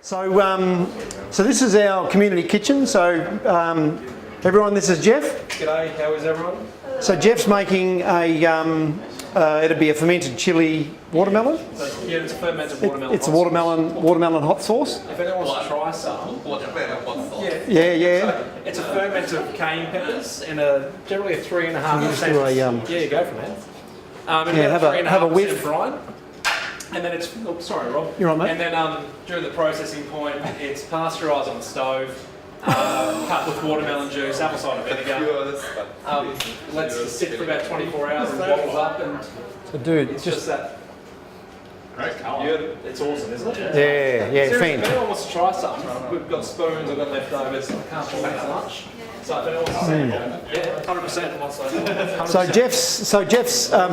So, so this is our community kitchen. So, everyone, this is Jeff. G'day, how is everyone? So Jeff's making a, it'd be a fermented chili watermelon. Yeah, it's a fermented watermelon. It's a watermelon hot sauce. If anyone wants to try some, Yeah. So it's a ferment of cayenne peppers and generally a 3.5%. Yeah, go from there. have a whiff. brine. And then it's, oh, sorry Rob. You're right, mate. And then during the processing point, it's pasteurised on the stove, cut with watermelon juice, apple cider vinegar. Lets it sit for about 24 hours and bottles up, and So dude, it's just that. Great colour. It's awesome, isn't it? yeah, Seriously, fan. if anyone wants to try some, we've got spoons, I've got leftovers, I can't pour that much. So if anyone wants to sample, yeah, 100%.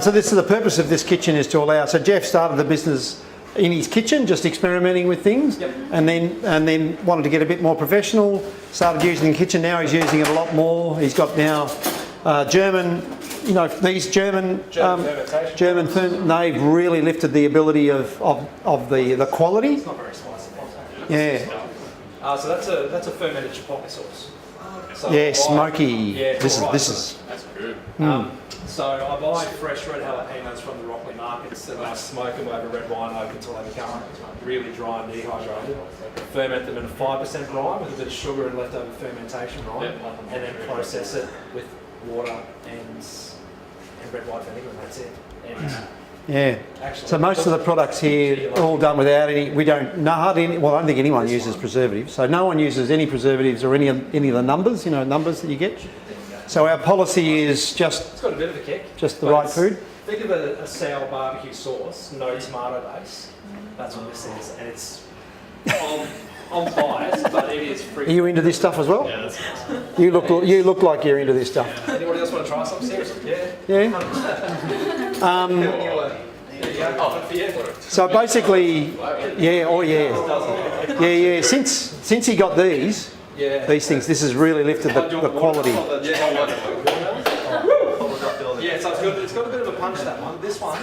So this is the purpose of this kitchen is to allow. So Jeff started the business in his kitchen, just experimenting with things, Yep. and then wanted to get a bit more professional. Started using the kitchen. Now he's using it a lot more. He's got now German. You know, these German they've really lifted the ability of the quality. It's not very spicy. Yeah. So that's a fermented chipotle sauce. So Yeah, smoky. Yeah, This right, is. That's good. So I buy fresh red jalapenos from the Rockley markets and I smoke them over red wine oak until they become really dry and dehydrated. Ferment them in a 5% brine with a bit of sugar and leftover fermentation brine, and then process it with water and red white vinegar, and that's it. And Yeah. actually, So most of the products here are all done without any. We don't. No, hardly any. Well, I don't think anyone uses preservatives. So no one uses any preservatives or any of the numbers. You know, numbers that you get. So our policy is just it's got a bit of a kick. just the But right it's- food. Think of a sour barbecue sauce, no tomato base. That's what this is, and it's. I'm biased, but it is free. Are you into this stuff as well? Yeah, that's nice. You look like you're into this stuff. Anybody else want to try something seriously? Yeah. 100%. There you go. For you. So basically, yeah. Oh yeah. Yeah. Since he got these things, this has really lifted the quality. Yeah, so it's got a bit of a punch, that one. This one.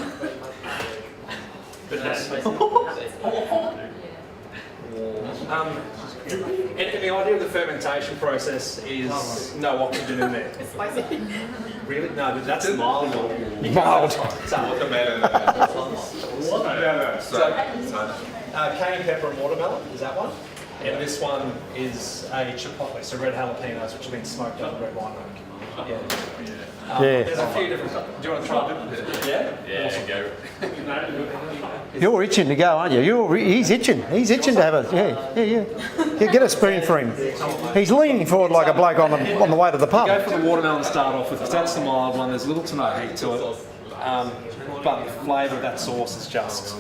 And the idea of the fermentation process is no oxygen in there. It's spicy. Really? No, but that's mild. Mild. So, cayenne pepper and watermelon is that one. And this one is a chipotle, so red jalapenos, which have been smoked over red wine oak. Yeah. There's a few different. Do you want to try it? Yeah? Yeah, Awesome. go. You're itching to go, aren't you? He's itching. He's itching to have a yeah. Get a spoon for him. He's leaning forward like a bloke on the way to the pub. Go for the watermelon to start off with, because that's the mild one. There's little to no heat to it. But the flavour of that sauce is just...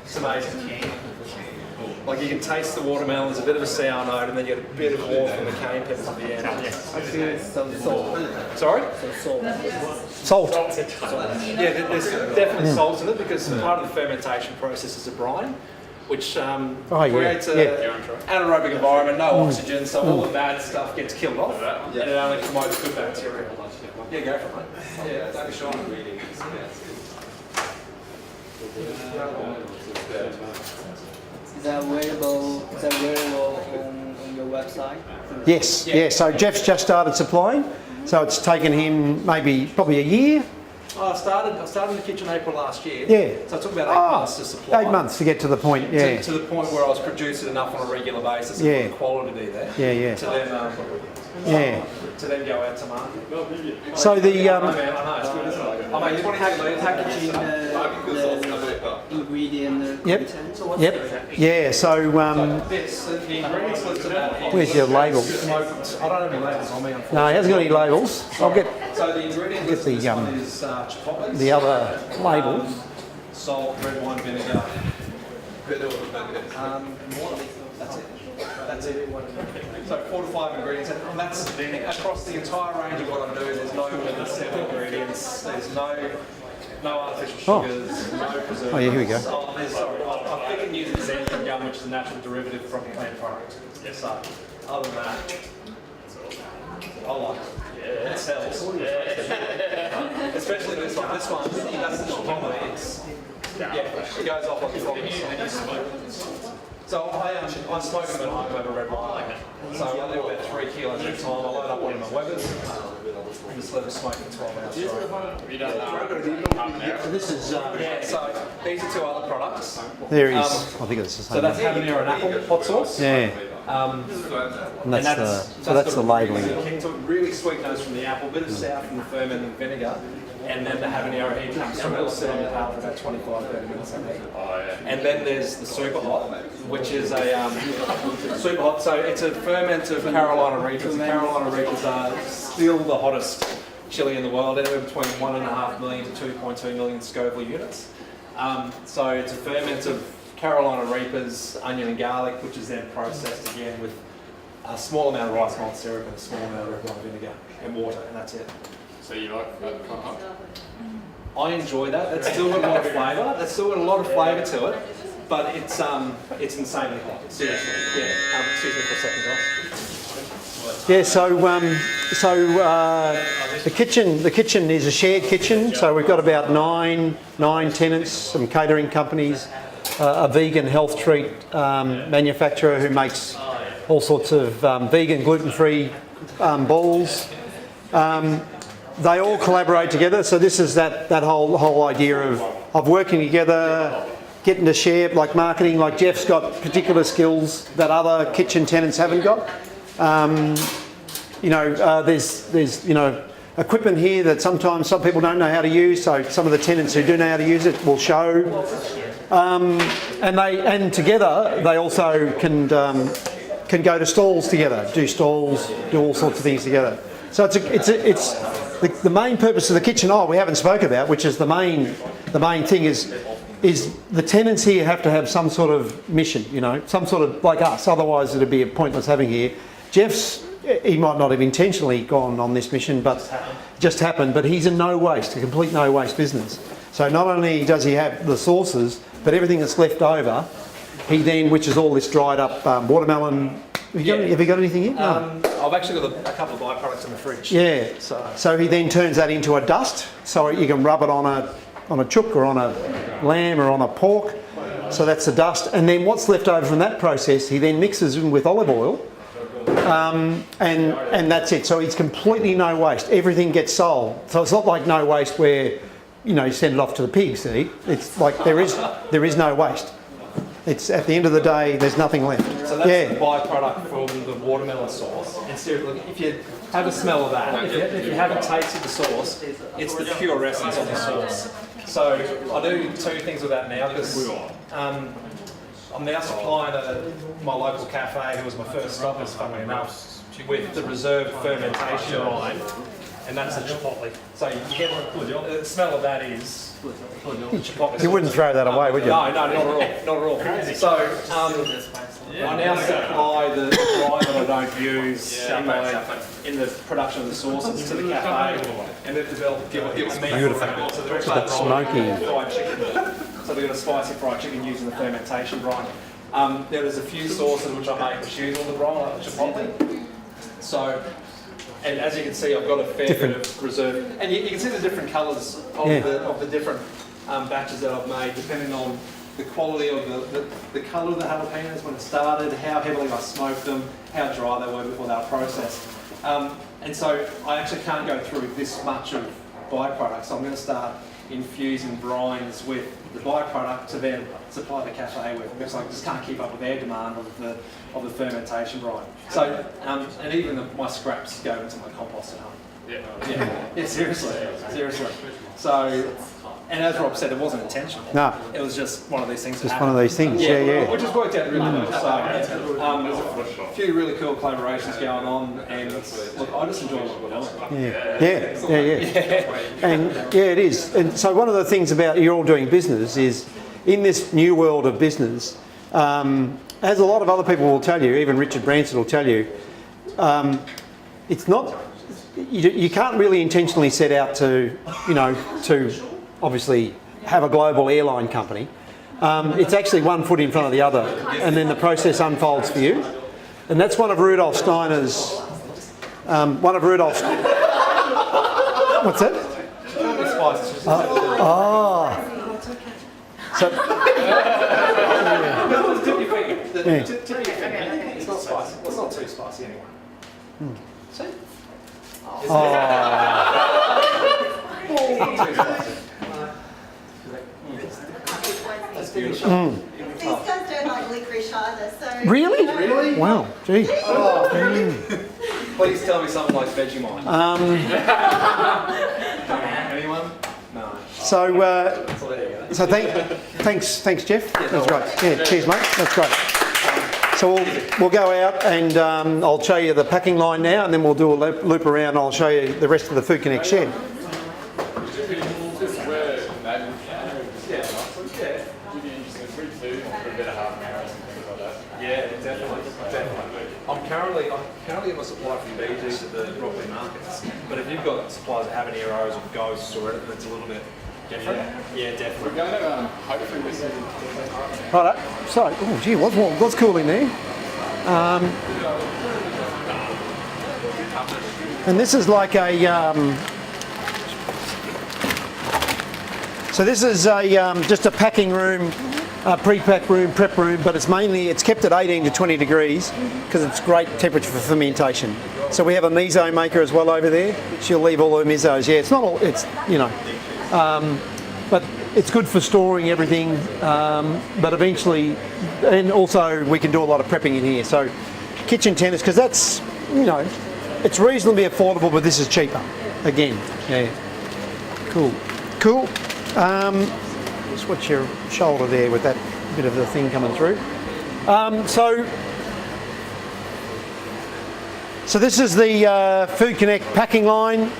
It's amazing. Like you can taste the watermelon, there's a bit of a sour note, and then you get a bit of warmth from the cayenne peppers at the end. I feel some salt. Sorry? Salt. Yeah, there's definitely salt in it because part of the fermentation process is a brine, which creates an anaerobic environment, no oxygen, so all the bad stuff gets killed off, and it only promotes good bacteria. Yeah, go for it, mate. Yeah, don't be shy. Is that available on your website? Yes. Yeah. So Jeff's just started supplying. So it's taken him probably a year. I started in the kitchen April last year. Yeah. So it took about 8 months to supply. 8 months to get to the point. Yeah. To the point where I was producing enough on a regular basis and for the quality there. Yeah. To then go out to market. So the I know, it's good, isn't it? I make 22 litres. Packaging the ingredient Yep. content. So what's Yep. Yeah. So The ingredients listed at where's your label? smoked. I don't have any labels on me, unfortunately. No, he hasn't got any labels. I'll get So the ingredients Get the, listed this one is chipotles. the other labels. Salt, red wine vinegar. That's it. That's it. So 4 to 5 ingredients, and that's across the entire range of what I'm doing. There's no more than 7 ingredients. There's no artificial sugars, no preservatives. Oh yeah, here we go. I think it uses xanthan gum, which is a natural derivative from a plant product. So other than that, I like it. Yeah, it sells. Especially this one. This one, that's the chipotle. It goes off like a frog. So I smoke them at home over red wine. So I do about 3 kilos at a time. I load up one of my Webbers and just let them smoke for 12 hours straight. So this is Yeah, so these are 2 other products. there is. I think it's the same. So that's habanero and apple hot sauce. Yeah, And and that's the labelling. So really sweet nose from the apple, bit of sour from the fermented vinegar, and then the habanero heat comes through. It'll sit on the palate for about 25-30 minutes. And then there's the super hot, which is a super hot. So it's a ferment of Carolina Reapers. Carolina Reapers are still the hottest chili in the world, anywhere between 1.5 million to 2.2 million Scoville units. So it's a ferment of Carolina Reapers, onion and garlic, which is then processed again with a small amount of rice malt syrup and a small amount of red wine vinegar and water, and that's it. So you like that? I enjoy that. It's still got a lot of flavour. It's still got a lot of flavour to it, but it's insanely hot. Seriously. Yeah. Excuse me for a second, guys. Yeah, the kitchen is a shared kitchen. So we've got about nine tenants, some catering companies, a vegan health treat manufacturer who makes all sorts of vegan gluten-free balls. They all collaborate together. So this is that whole idea of working together, getting to share, like marketing. Like Jeff's got particular skills that other kitchen tenants haven't got. There's equipment here that sometimes some people don't know how to use. So some of the tenants who do know how to use it will show. And together they also can go to stalls together, do stalls, do all sorts of things together. So it's the main purpose of the kitchen. We haven't spoke about, which is the main thing is the tenants here have to have some sort of mission, some sort of like us. Otherwise, it'd be pointless having here. He might not have intentionally gone on this mission, but just happened. But he's a complete no waste business. So not only does he have the sauces, but everything that's left over, he then, which is all this dried up watermelon. Have you got anything here? No. I've actually got a couple of byproducts in the fridge. Yeah. So he then turns that into a dust, so you can rub it on a chook or on a lamb or on a pork. So that's the dust, and then what's left over from that process, he then mixes in with olive oil, and that's it. So it's completely no waste. Everything gets sold. So it's not like no waste where you send it off to the pigs to eat. It's like there is no waste. It's at the end of the day, there's nothing left. So that's the byproduct from the watermelon sauce. And seriously, if you have a smell of that, if you haven't tasted the sauce, it's the pure essence of the sauce. So I do 2 things with that now because I'm now supplying my local cafe, who was my first stop, funnily enough, with the reserved fermentation line, and that's the chipotle. So you get the smell of that is chipotle. You wouldn't throw that away, would you? No, not at all. So I now supply the dry that I don't use in the production of the sauces to the cafe, and they've developed Beautiful. That smoky. fried chicken. So they've got a spicy fried chicken using the fermentation brine. There's a few sauces which I make which use all the brine, like the chipotle. So, and as you can see, I've got a fair bit of reserve, and you can see the different colours of the different batches that I've made, depending on the quality of the colour of the jalapenos when it started, how heavily I smoked them, how dry they were before they were processed. And so I actually can't go through this much of byproducts. So I'm going to start infusing brines with the byproduct to then supply the cafe with, because I just can't keep up with their demand of the fermentation brine. So and even my scraps go into my compost at home. Yeah, seriously. So, and as Rob said, it wasn't intentional. No. It was just one of these things. Just one of these things. Yeah. Which has worked out really well. So there's a few really cool collaborations going on, and look, I just enjoy what we're doing. Yeah. And it is. And so one of the things about you're all doing business is in this new world of business, as a lot of other people will tell you, even Richard Branson will tell you, it's not. You can't really intentionally set out to obviously have a global airline company. It's actually one foot in front of the other, and then the process unfolds for you. And that's one of Rudolf Steiner's. What's that? So. Yeah. It's not spicy. Well, it's not too spicy anyway. See? These guys don't like licorice either, so... Really? Really? Wow, gee. Please tell me someone likes Vegemite. Anyone? No. So, So there you go. so thanks, Jeff. That's great. Yeah, cheers, mate. That's great. So we'll go out and I'll show you the packing line now, and then we'll do a loop around. And I'll show you the rest of the Food Connect shed. Yeah, definitely. I'm currently in my supply from BGs at the Broccoli markets. But if you've got suppliers that have any arrows or ghosts or anything that's a little bit different, yeah, definitely. We're going to hopefully we see. Right. So, oh gee, what's cool in there? And this is like a. So this is a just a packing room. Pre-pack room, prep room, but it's kept at 18 to 20 degrees because it's great temperature for fermentation. So we have a miso maker as well over there. She'll leave all her misos. Yeah, it's not all, it's, you know, but it's good for storing everything, but eventually, and also we can do a lot of prepping in here. So kitchen tenants, because that's, you know, it's reasonably affordable, but this is cheaper. Again, yeah. Cool. Just watch your shoulder there with that bit of the thing coming through. So this is the Food Connect packing line.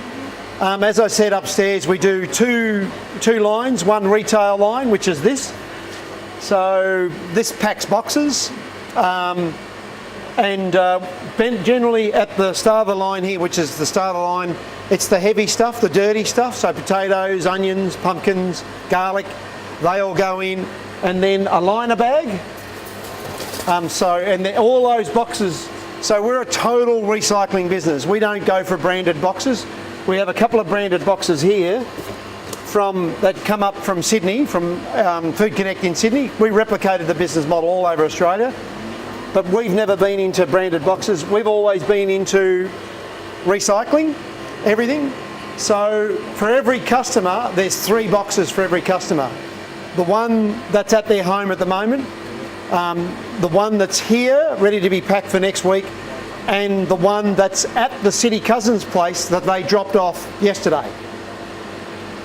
As I said upstairs, we do two lines, one retail line, which is this. So this packs boxes. And generally at the start of the line here, which is the start of the line, it's the heavy stuff, the dirty stuff. So potatoes, onions, pumpkins, garlic. They all go in, and then a liner bag. And then all those boxes. So we're a total recycling business. We don't go for branded boxes. We have a couple of branded boxes here that come up from Sydney, from Food Connect in Sydney. We replicated the business model all over Australia, but we've never been into branded boxes. We've always been into recycling everything. So for every customer, there's 3 boxes for every customer. The one that's at their home at the moment, the one that's here ready to be packed for next week, and the one that's at the City Cousins place that they dropped off yesterday.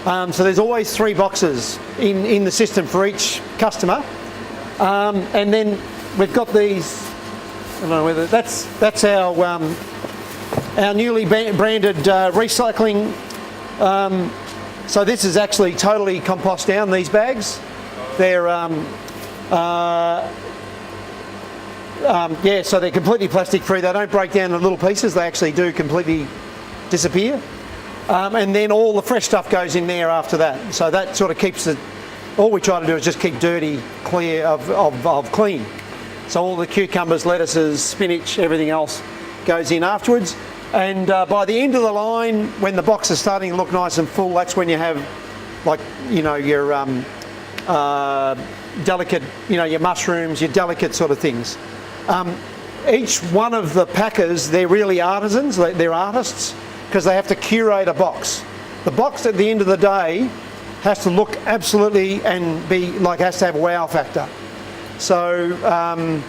So there's always 3 boxes in the system for each customer. And then we've got these, I don't know whether that's our newly branded recycling. So this is actually totally compost down, these bags. They're, so they're completely plastic free. They don't break down in little pieces. They actually do completely disappear. And then all the fresh stuff goes in there after that. So that sort of keeps it, all we try to do is just keep dirty clear of clean. So all the cucumbers, lettuces, spinach, everything else goes in afterwards. And by the end of the line, when the box is starting to look nice and full, that's when you have, like, you know, your delicate, you know, your mushrooms, your delicate sort of things. Each one of the packers, they're really artisans, they're artists, because they have to curate a box. The box at the end of the day has to look absolutely and be like, has to have a wow factor. So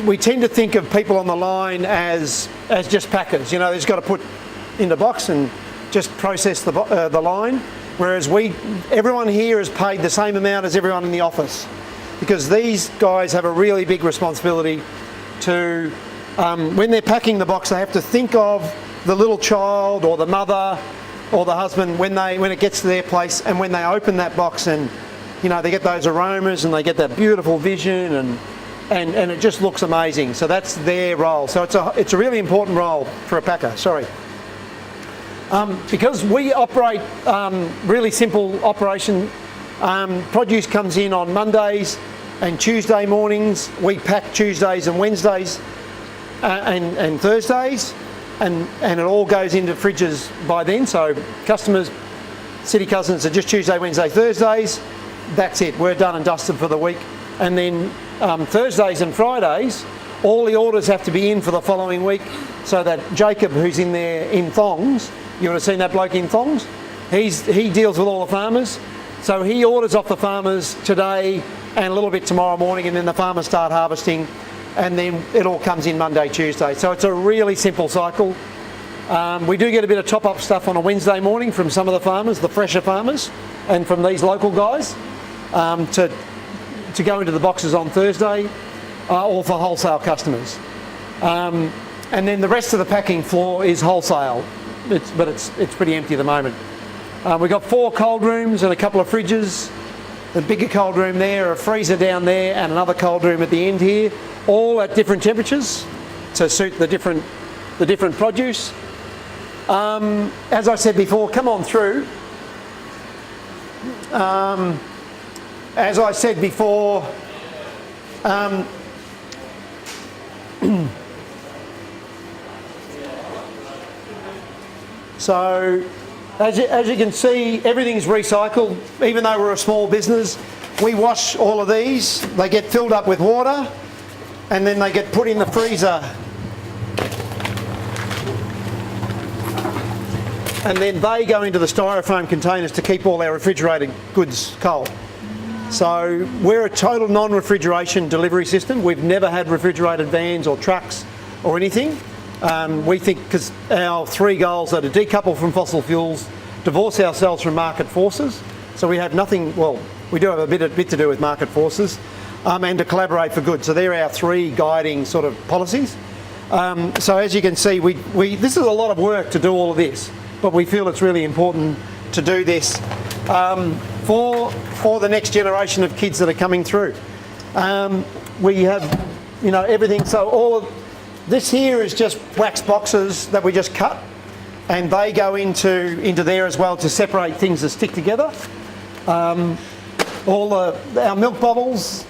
we tend to think of people on the line as just packers. You know, they've got to put in the box and just process the line. Whereas everyone here is paid the same amount as everyone in the office, because these guys have a really big responsibility to, when they're packing the box, they have to think of the little child or the mother or the husband when it gets to their place, and when they open that box, and you know, they get those aromas and they get that beautiful vision, and it just looks amazing. So that's their role. So it's a really important role for a packer. Sorry. Because we operate really simple operation, produce comes in on Mondays and Tuesday mornings. We pack Tuesdays and Wednesdays and Thursdays, and it all goes into fridges by then. So customers, City Cousins, are just Tuesday, Wednesday, Thursdays. That's it. We're done and dusted for the week. And then Thursdays and Fridays, all the orders have to be in for the following week, so that Jacob, who's in there in thongs, you would have seen that bloke in thongs, he deals with all the farmers, so he orders off the farmers today and a little bit tomorrow morning, and then the farmers start harvesting, and then it all comes in Monday, Tuesday. So it's a really simple cycle. We do get a bit of top-up stuff on a Wednesday morning from some of the farmers, the fresher farmers, and from these local guys, to go into the boxes on Thursday, or for wholesale customers. And then the rest of the packing floor is wholesale, but it's pretty empty at the moment. We've got 4 cold rooms and a couple of fridges. The bigger cold room there, a freezer down there, and another cold room at the end here, all at different temperatures to suit the different produce. As I said before, come on through. As I said before, so as you can see, everything's recycled. Even though we're a small business, we wash all of these. They get filled up with water, and then they get put in the freezer. And then they go into the styrofoam containers to keep all our refrigerated goods cold. So we're a total non-refrigeration delivery system. We've never had refrigerated vans or trucks or anything. We think, because our 3 goals are to decouple from fossil fuels, divorce ourselves from market forces. So we have nothing, well, we do have a bit to do with market forces, and to collaborate for good. So they're our 3 guiding sort of policies. So as you can see, this is a lot of work to do all of this, but we feel it's really important to do this for the next generation of kids that are coming through. We have, everything. So all of this here is just wax boxes that we just cut, and they go into there as well to separate things that stick together. Our milk bottles,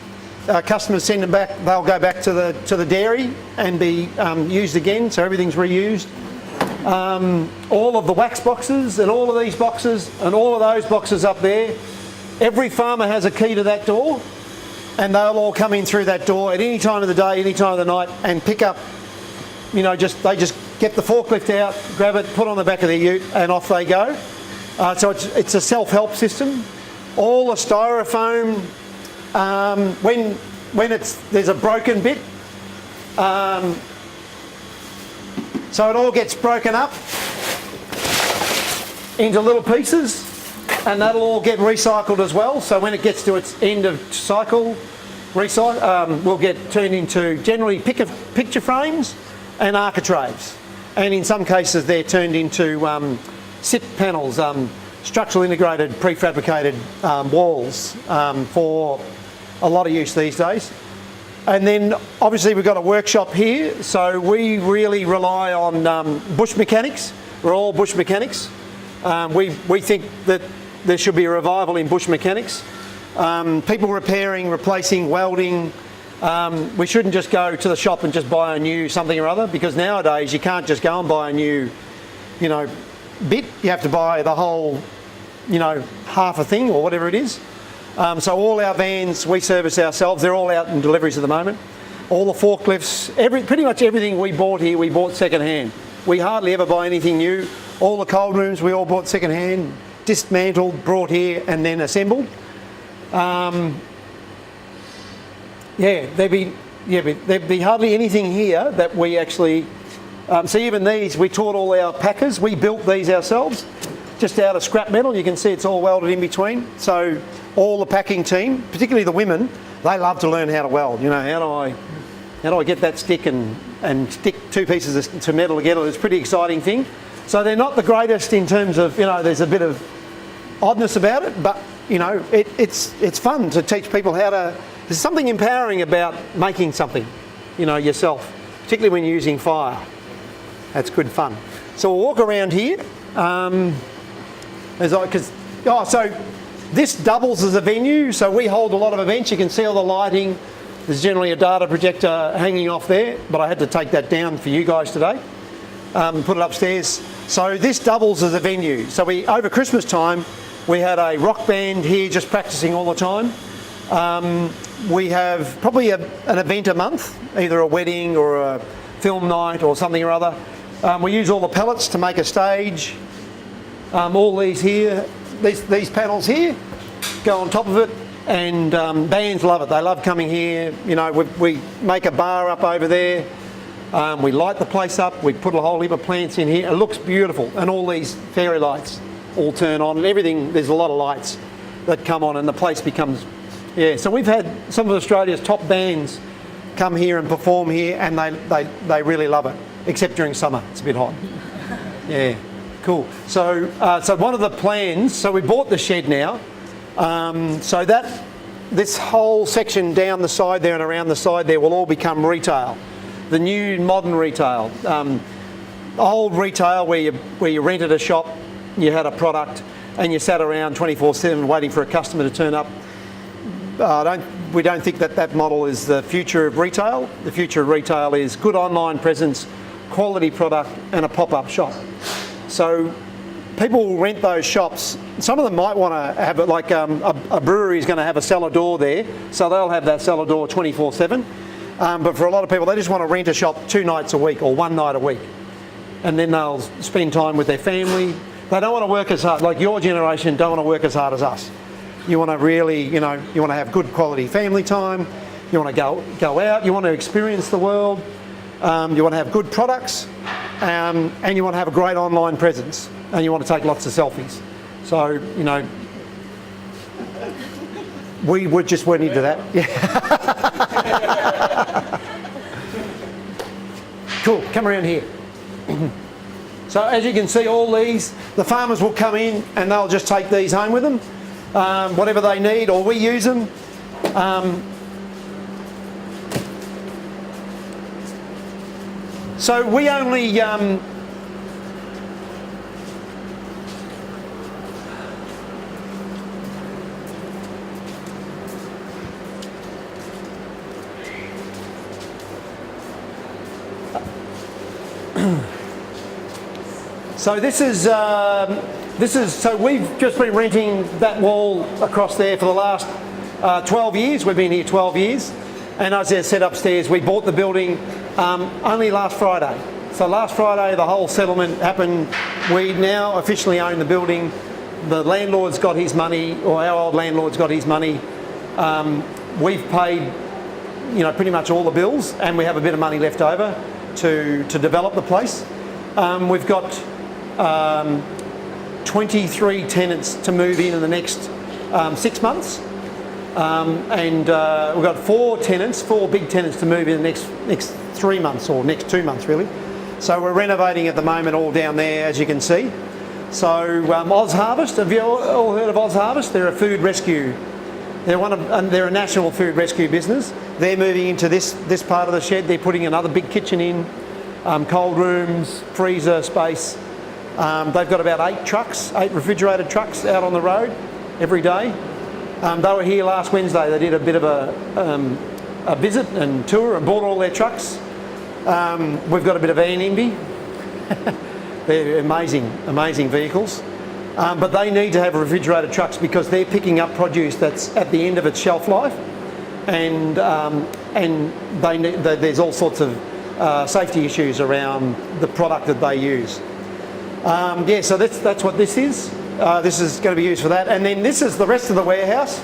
our customers send them back. They'll go back to the dairy and be used again. So everything's reused. All of the wax boxes and all of these boxes and all of those boxes up there, every farmer has a key to that door, and they'll all come in through that door at any time of the day, any time of the night, and pick up, they just get the forklift out, grab it, put it on the back of their ute, and off they go. So it's a self-help system. All the styrofoam, when there's a broken bit, so it all gets broken up into little pieces, and that'll all get recycled as well. So when it gets to its end of cycle, will get turned into generally picture frames and architraves. And in some cases they're turned into SIP panels, structural integrated prefabricated walls, for a lot of use these days. And then obviously we've got a workshop here, so we really rely on bush mechanics. We're all bush mechanics. We think that there should be a revival in bush mechanics. People repairing, replacing, welding. We shouldn't just go to the shop and just buy a new something or other, because nowadays you can't just go and buy a new, bit. You have to buy the whole, half a thing or whatever it is. So all our vans we service ourselves. They're all out in deliveries at the moment. All the forklifts, pretty much everything we bought here, we bought second hand. We hardly ever buy anything new. All the cold rooms we all bought second hand, dismantled, brought here, and then assembled. There'd be hardly anything here that we actually. So even these, we taught all our packers. We built these ourselves, just out of scrap metal. You can see it's all welded in between. So all the packing team, particularly the women, they love to learn how to weld. How do I get that stick and stick 2 pieces of metal together? It's a pretty exciting thing. So they're not the greatest in terms of, there's a bit of oddness about it, but it's fun to teach people how to. There's something empowering about making something, yourself, particularly when you're using fire. That's good fun. So we'll walk around here. So this doubles as a venue. So we hold a lot of events. You can see all the lighting. There's generally a data projector hanging off there, but I had to take that down for you guys today. Put it upstairs. So this doubles as a venue. So over Christmas time, we had a rock band here just practicing all the time. We have probably an event a month, either a wedding or a film night or something or other. We use all the pallets to make a stage. All these here, these panels here, go on top of it, and bands love it. They love coming here. You know, we make a bar up over there. We light the place up. We put a whole heap of plants in here. It looks beautiful, and all these fairy lights all turn on, and everything. There's a lot of lights that come on, and the place becomes, yeah. So we've had some of Australia's top bands come here and perform here, and they really love it. Except during summer, it's a bit hot. Yeah, cool. So one of the plans. So we bought the shed now. So this whole section down the side there and around the side there will all become retail. The new modern retail. Old retail where you rented a shop, you had a product, and you sat around 24/7 waiting for a customer to turn up. We don't think that model is the future of retail. The future of retail is good online presence, quality product, and a pop-up shop. So people will rent those shops. Some of them might want to have it like a brewery is going to have a cellar door there, so they'll have that cellar door 24/7. But for a lot of people, they just want to rent a shop 2 nights a week or 1 night a week, and then they'll spend time with their family. They don't want to work as hard, like your generation don't want to work as hard as us. You want to really, you want to have good quality family time. You want to go out. You want to experience the world. You want to have good products, and you want to have a great online presence, and you want to take lots of selfies. So, we just weren't into that. Yeah. Cool, come around here. So as you can see, all these, the farmers will come in and they'll just take these home with them, whatever they need, or we use them. So we only so this is so we've just been renting that wall across there for the last 12 years. We've been here 12 years, and as I said upstairs, we bought the building only last Friday. So last Friday the whole settlement happened. We now officially own the building. The landlord's got his money, or our old landlord's got his money. We've paid, pretty much all the bills, and we have a bit of money left over to develop the place. We've got 23 tenants to move in the next 6 months, and we've got 4 big tenants to move in the next 3 months, or next 2 months really. So we're renovating at the moment all down there, as you can see. So Oz Harvest, have you all heard of Oz Harvest? They're a food rescue. They're a national food rescue business. They're moving into this part of the shed. They're putting another big kitchen in, cold rooms, freezer space. They've got about 8 refrigerated trucks out on the road every day. They were here last Wednesday. They did a bit of a visit and tour and bought all their trucks. We've got a bit of van envy. They're amazing vehicles. But they need to have refrigerated trucks because they're picking up produce that's at the end of its shelf life, and there's all sorts of safety issues around the product that they use. So that's what this is. This is going to be used for that, and then this is the rest of the warehouse.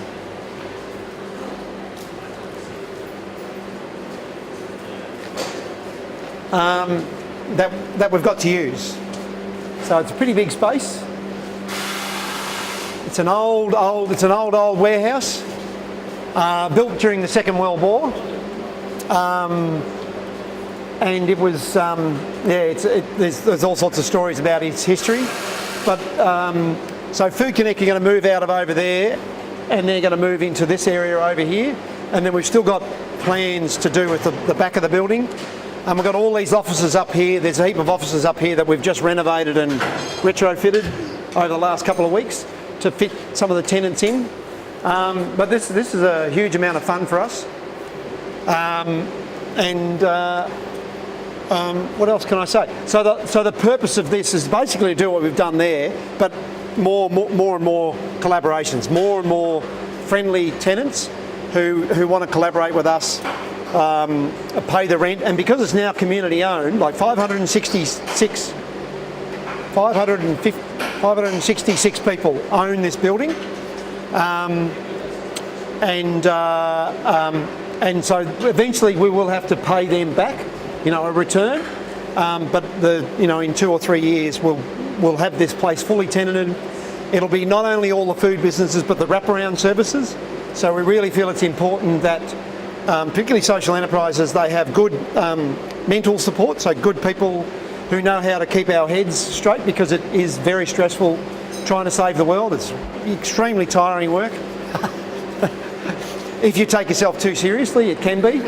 That we've got to use. So it's a pretty big space. It's an old warehouse built during the Second World War, and it was there's all sorts of stories about its history. But so Food Connect are going to move out of over there, and they're going to move into this area over here, and then we've still got plans to do with the back of the building. We've got all these offices up here. There's a heap of offices up here that we've just renovated and retrofitted over the last couple of weeks to fit some of the tenants in. But this is a huge amount of fun for us. What else can I say? So the purpose of this is basically to do what we've done there, but more and more collaborations, more and more friendly tenants who want to collaborate with us, pay the rent, and because it's now community owned, like 566 people own this building, and so eventually we will have to pay them back, a return. But in 2 or 3 years we'll have this place fully tenanted. It'll be not only all the food businesses but the wraparound services. So we really feel it's important that, particularly social enterprises, they have good mental support, so good people who know how to keep our heads straight, because it is very stressful trying to save the world. It's extremely tiring work. If you take yourself too seriously, it can be.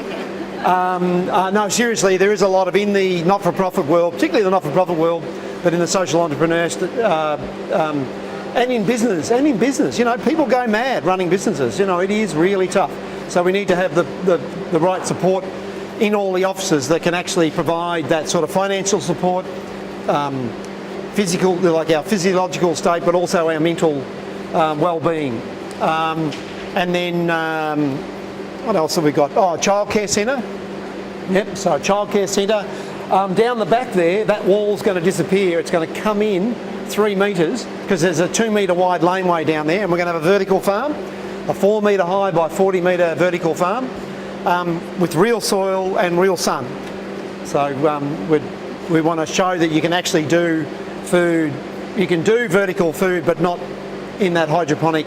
No, seriously, there is a lot of, in the not-for-profit world, particularly the not-for-profit world, but in the social entrepreneurs, and in business, people go mad running businesses. It is really tough. So we need to have the right support in all the offices that can actually provide that sort of financial support, physical, like our physiological state, but also our mental well-being. And then what else have we got? Oh, childcare centre. Yep, so childcare centre. Down the back there, that wall's going to disappear. It's going to come in 3 metres, because there's a 2 metre wide laneway down there, and we're going to have a vertical farm, a 4 metre high by 40 metre vertical farm, with real soil and real sun. So we want to show that you can actually do food. You can do vertical food, but not in that hydroponic,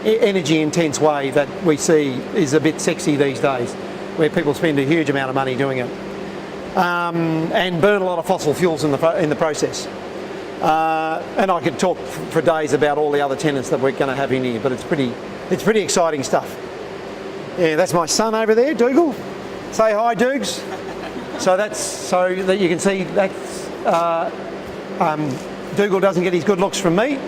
energy intense way that we see is a bit sexy these days, where people spend a huge amount of money doing it, and burn a lot of fossil fuels in the process. And I could talk for days about all the other tenants that we're going to have in here, but it's pretty exciting stuff. Yeah, that's my son over there, Dougal. Say hi, Dougs. So that's so that you can see that's Dougal doesn't get his good looks from me.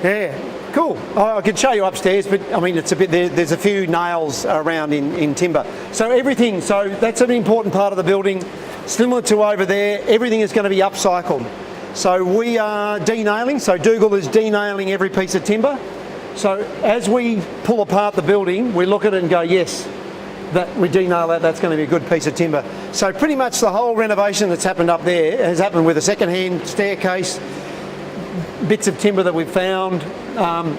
Yeah, cool. I could show you upstairs, but I mean, it's a bit there's a few nails around in timber. So everything. So that's an important part of the building. Similar to over there, everything is going to be upcycled. So we are denailing. So Dougal is denailing every piece of timber. So as we pull apart the building, we look at it and go, yes, that we denail that. That's going to be a good piece of timber. So pretty much the whole renovation that's happened up there has happened with a second-hand staircase, bits of timber that we've found.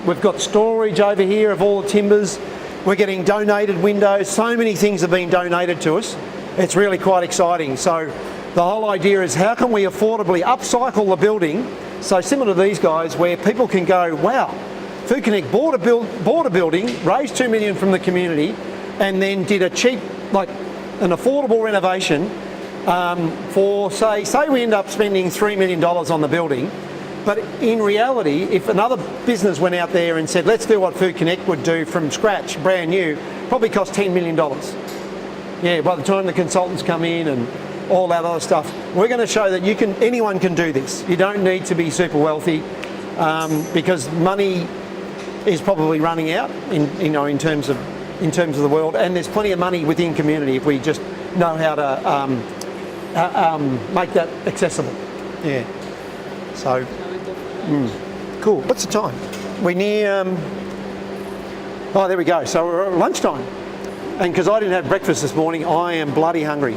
We've got storage over here of all the timbers. We're getting donated windows. So many things have been donated to us. It's really quite exciting. So the whole idea is, how can we affordably upcycle the building, so similar to these guys, where people can go, wow, Food Connect bought a building, raised $2 million from the community, and then did a cheap, like an affordable renovation for, say we end up spending $3 million on the building. But in reality, if another business went out there and said, let's do what Food Connect would do from scratch, brand new, probably cost $10 million. Yeah, by the time the consultants come in and all that other stuff, we're going to show that anyone can do this. You don't need to be super wealthy, because money is probably running out in terms of the world, and there's plenty of money within community if we just know how to make that accessible. Yeah. So. Cool. What's the time? We're near. Oh, there we go. So we're at lunchtime, and because I didn't have breakfast this morning, I am bloody hungry.